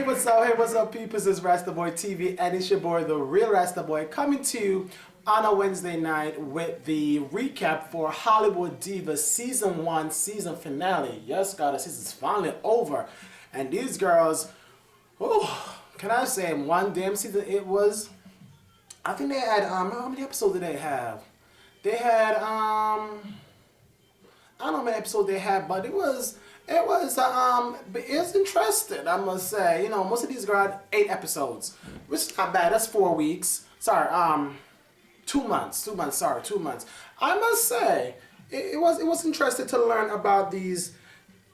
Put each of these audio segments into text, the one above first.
Hey, what's up? Hey, what's up, people? This is Rasta Boy TV, and it's your boy, the real Rasta Boy, coming to you on a Wednesday night with the recap for Hollywood Divas Season 1 season finale. Yes, God, the season's finally over. And these girls, oh, can I say, one damn season it was. I think they had, how many episodes did they have? They had, I don't know how many episodes they had, but it was interesting, I must say. You know, most of these girls had 8 episodes, which is not bad. That's 4 weeks. Sorry, 2 months. 2 months. Sorry, 2 months. I must say, it was interesting to learn about these,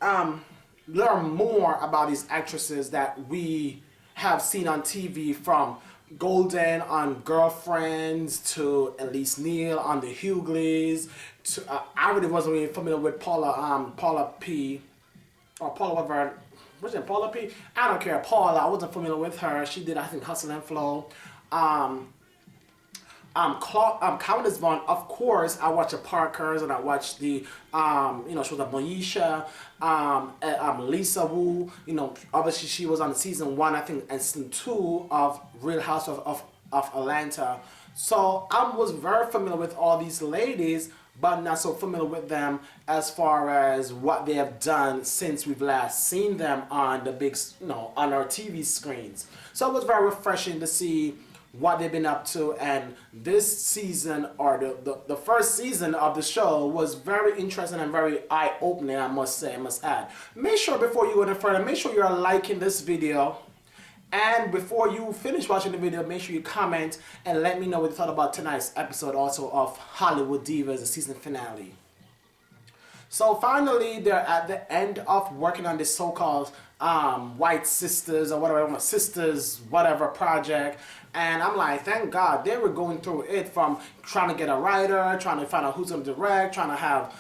learn more about these actresses that we have seen on TV, from Golden on Girlfriends to Elise Neal on The Hughleys. To I really wasn't really familiar with Paula P. Or Paula whatever. What's it, Paula P? I don't care. Paula, I wasn't familiar with her. She did, I think, Hustle and Flow. Countess Vaughn, of course, I watched the Parkers and I watched the, you know, she was a Moesha, Lisa Wu, you know, obviously she was on season 1, I think, and season 2 of Real House of Atlanta. So I was very familiar with all these ladies, but not so familiar with them as far as what they have done since we've last seen them on the big, you know, on our TV screens. So it was very refreshing to see what they've been up to, and this season, or the first season of the show, was very interesting and very eye-opening, I must say, I must add. Make sure before you go any further, make sure you're liking this video, and before you finish watching the video, make sure you comment and let me know what you thought about tonight's episode also of Hollywood Divas, the season finale. So finally, they're at the end of working on this so-called White Sisters or whatever, Sisters whatever project, and I'm like, thank God they were going through it, from trying to get a writer, trying to find out who's going to direct, trying to have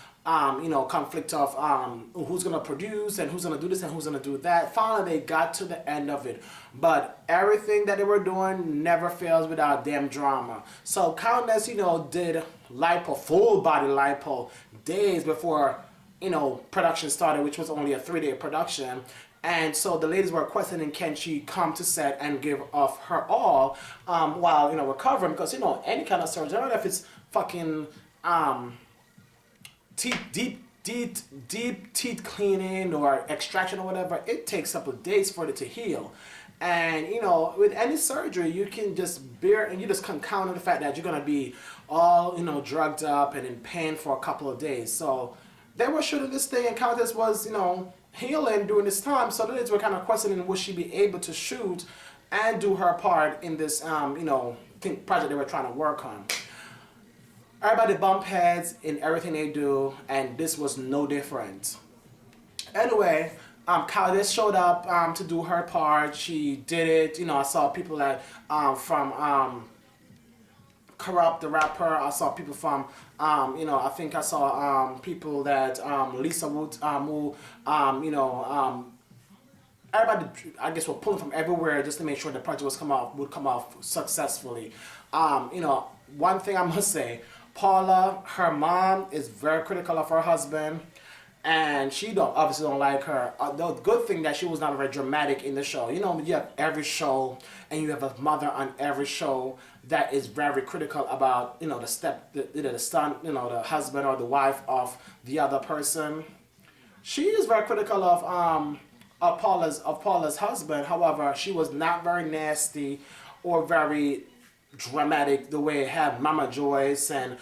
you know, conflict of who's going to produce and who's going to do this and who's going to do that. Finally, they got to the end of it. But everything that they were doing never fails without damn drama. So Countess, you know, did lipo, full body lipo, days before, you know, production started, which was only a 3-day production. And so the ladies were questioning, can she come to set and give off her all while, you know, recovering? Because, you know, any kind of surgery, I don't know if it's fucking deep teeth cleaning or extraction or whatever, it takes a couple of days for it to heal. And, you know, with any surgery, you can just bear, and you just can count on the fact that you're going to be all, you know, drugged up and in pain for a couple of days. So they were shooting this thing, and Countess was, you know, healing during this time. So the ladies were kind of questioning, would she be able to shoot and do her part in this, you know, project they were trying to work on. Everybody bump heads in everything they do, and this was no different. Anyway, Countess showed up to do her part. She did it. You know, I saw people that from Corrupt the rapper. I saw people from you know, I think I saw people that Lisa Wood, who you know, everybody, I guess, were pulling from everywhere just to make sure the project would come off successfully. You know, one thing I must say, Paula, her mom, is very critical of her husband, and she obviously don't like her. The good thing that she was not very dramatic in the show. You know, you have every show, and you have a mother on every show that is very critical about, you know, the son, you know, the husband or the wife of the other person. She is very critical of Paula's husband. However, she was not very nasty or very dramatic the way it had Mama Joyce and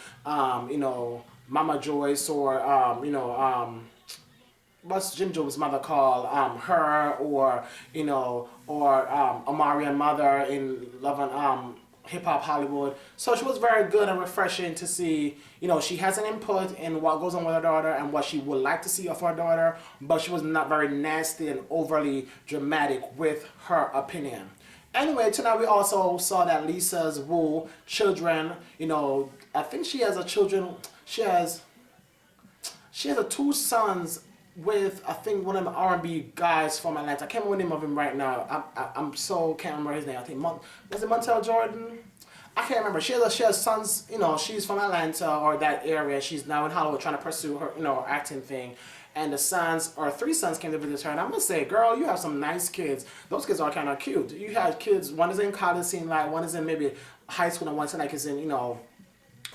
you know, Mama Joyce, or you know, what's Jim Jones' mother called her, or, you know, or Omarion mother in Love and Hip Hop Hollywood. So she was very good and refreshing to see. You know, she has an input in what goes on with her daughter and what she would like to see of her daughter, but she was not very nasty and overly dramatic with her opinion. Anyway, tonight we also saw that Lisa's Wu children, you know, I think she has she has 2 sons with, I think, one of the R&B guys from Atlanta. I can't remember the name of him right now. I'm so can't remember his name. I think was it Montel Jordan? I can't remember. She has sons. You know, she's from Atlanta or that area. She's now in Hollywood trying to pursue her, you know, acting thing. and the sons, or three sons, came to visit her. And I'm gonna say, girl, you have some nice kids. Those kids are kind of cute. You have kids. One is in college, seem like one is in maybe high school, and one's like is in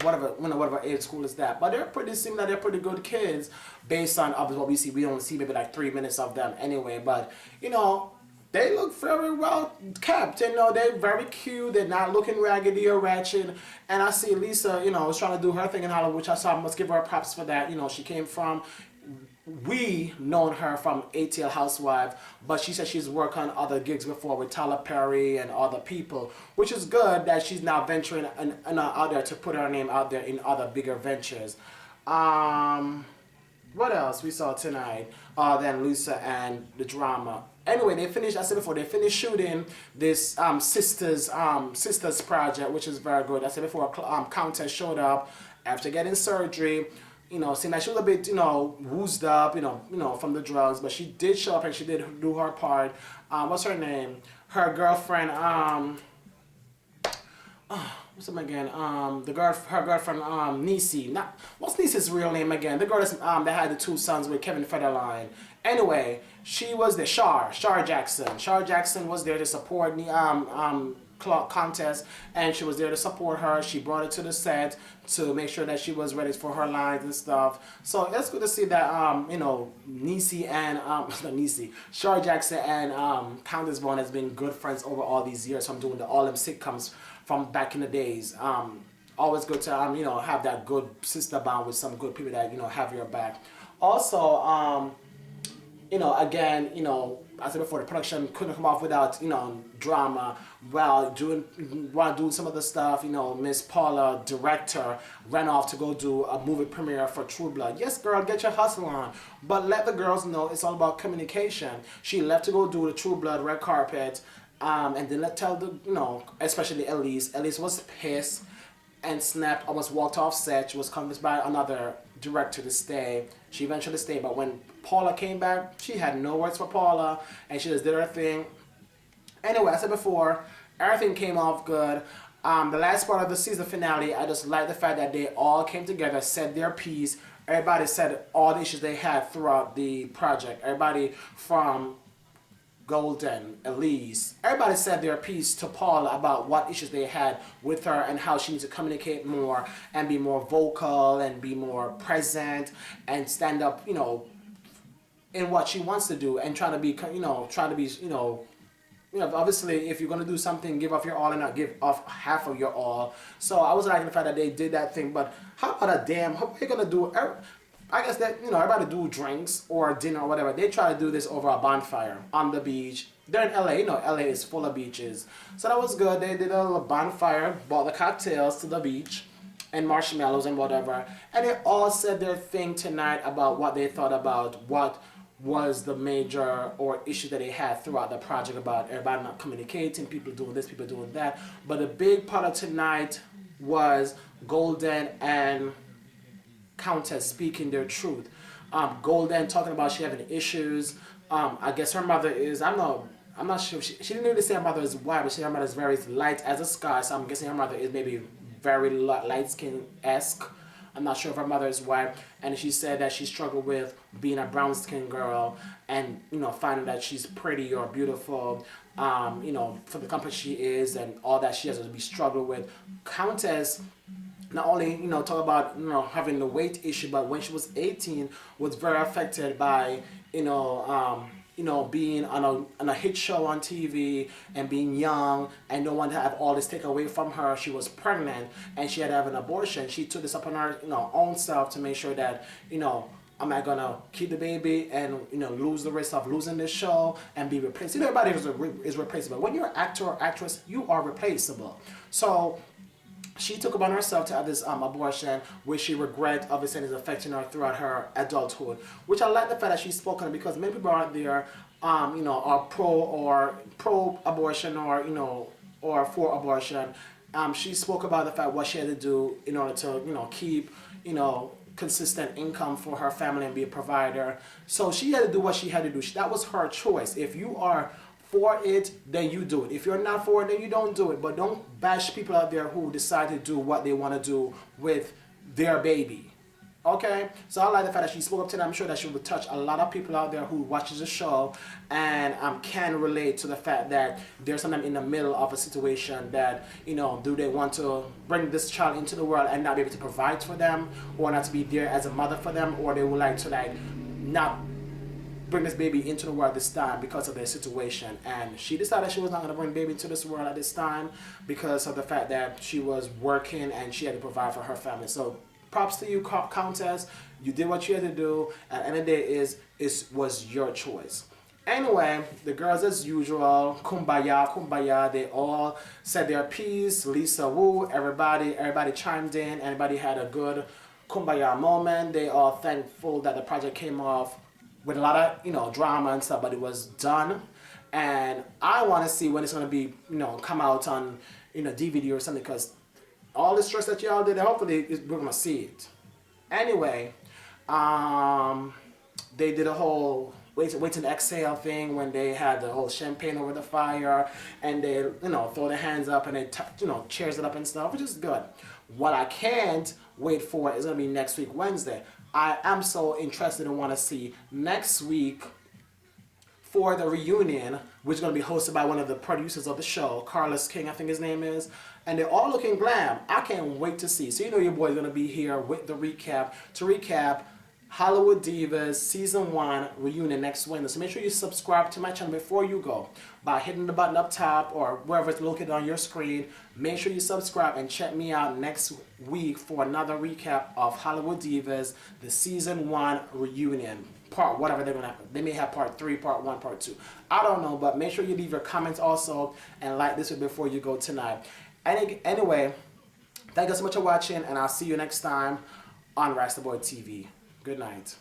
whatever age school is that. But they're pretty, seem like they're pretty good kids based on what we see. We don't see maybe like 3 minutes of them anyway. But they look very well kept. They're very cute. They're not looking raggedy or ratchet. And I see Lisa, is trying to do her thing in Hollywood, which I must give her props for that. She came from, we known her from ATL Housewife, but she said she's worked on other gigs before with Tyler Perry and other people, which is good that she's now venturing out there to put her name out there in other bigger ventures. What else we saw tonight? Then Lisa and the drama. Anyway, they finished. I said before, they finished shooting this sisters project, which is very good. I said before, Countess showed up after getting surgery. Seemed like she was a bit, woozed up, from the drugs, but she did show up and she did do her part. What's her name? Her girlfriend. What's her name again? Her girlfriend, Niecy. What's Niecy's real name again? The girl that had the two sons with Kevin Federline. Anyway, she was the Shar Jackson. Shar Jackson was there to support Contest, and she was there to support her. She brought her to the set to make sure that she was ready for her lines and stuff. So it's good to see that Niecy and not Niecy, Shar Jackson and Countess Vaughn has been good friends over all these years from doing all them sitcoms from back in the days. Always good to have that good sister bond with some good people that have your back. Also, again, I said before, the production couldn't come off without, drama. While doing some of the stuff, Miss Paula, director, ran off to go do a movie premiere for True Blood. Yes, girl, get your hustle on. But let the girls know it's all about communication. She left to go do the True Blood red carpet, and then tell especially Elise. Elise was pissed and snapped, almost walked off set. She was convinced by another director to stay. She eventually stayed, but when Paula came back, she had no words for Paula, and she just did her thing. Anyway, I said before, everything came off good. The last part of the season finale, I just like the fact that they all came together, said their piece. Everybody said all the issues they had throughout the project. Everybody from Golden, Elise, everybody said their piece to Paula about what issues they had with her and how she needs to communicate more and be more vocal and be more present and stand up, in what she wants to do and obviously if you're going to do something, give off your all and not give off half of your all. So I was liking the fact that they did that thing, but how about how are you going to do I guess that, everybody do drinks or dinner or whatever. They try to do this over a bonfire on the beach. They're in LA. LA is full of beaches. So that was good. They did a little bonfire, brought the cocktails to the beach and marshmallows and whatever. And they all said their thing tonight about what they thought about what was the major or issue that they had throughout the project about everybody not communicating, people doing this, people doing that. But the big part of tonight was Golden and Countess speaking their truth. Golden talking about she having issues. I guess her mother is, I'm not sure, she didn't really say her mother is white, but her mother is very light as a sky, so I'm guessing her mother is maybe very light-skin-esque. I'm not sure if her mother is white, and she said that she struggled with being a brown-skinned girl and, finding that she's pretty or beautiful, for the company she is and all that she has to be struggled with. Countess not only, talk about, having the weight issue, but when she was 18, was very affected by, being on a hit show on TV and being young and no one to have all this take away from her. She was pregnant and she had to have an abortion. She took this upon her, own self to make sure that, am I gonna keep the baby and lose the risk of losing this show and be replaced? Everybody is replaceable. When you're an actor or actress, you are replaceable. So she took upon herself to have this abortion, which she regret obviously is affecting her throughout her adulthood. Which I like the fact that she's spoken on, because many people out there, are pro abortion or for abortion. She spoke about the fact what she had to do in order to keep consistent income for her family and be a provider. So she had to do what she had to do. That was her choice. If you are for it, then you do it. If you're not for it, then you don't do it. But don't bash people out there who decide to do what they want to do with their baby. Okay, so I like the fact that she spoke up today. I'm sure that she will touch a lot of people out there who watches the show and can relate to the fact that they're sometimes in the middle of a situation that, do they want to bring this child into the world and not be able to provide for them, or not to be there as a mother for them, or they would like to like not bring this baby into the world this time because of their situation. And she decided she was not going to bring the baby into this world at this time because of the fact that she was working and she had to provide for her family. So props to you, Countess. You did what you had to do. At the end of the day, was your choice. Anyway, the girls as usual, kumbaya, kumbaya. They all said their piece. Lisa Wu, everybody chimed in. Everybody had a good kumbaya moment. They all thankful that the project came off with a lot of drama and stuff, but it was done. And I want to see when it's gonna be come out on DVD or something, because all the stress that y'all did, hopefully we're gonna see it. Anyway, they did a whole wait and exhale thing when they had the whole champagne over the fire, and they throw their hands up and they cheers it up and stuff, which is good. What I can't wait for is gonna be next week Wednesday. I am so interested and want to see next week for the reunion, which is going to be hosted by one of the producers of the show, Carlos King, I think his name is. And they're all looking glam. I can't wait to see. So your boy's going to be here with the recap, to recap Hollywood Divas Season 1 reunion next Wednesday. So make sure you subscribe to my channel before you go by hitting the button up top or wherever it's located on your screen. Make sure you subscribe and check me out next week for another recap of Hollywood Divas, the Season 1 reunion. Part whatever they're going to have. They may have part 3, part 1, part 2. I don't know, but make sure you leave your comments also and like this before you go tonight. Anyway, thank you so much for watching, and I'll see you next time on Rastaboy TV. Good night.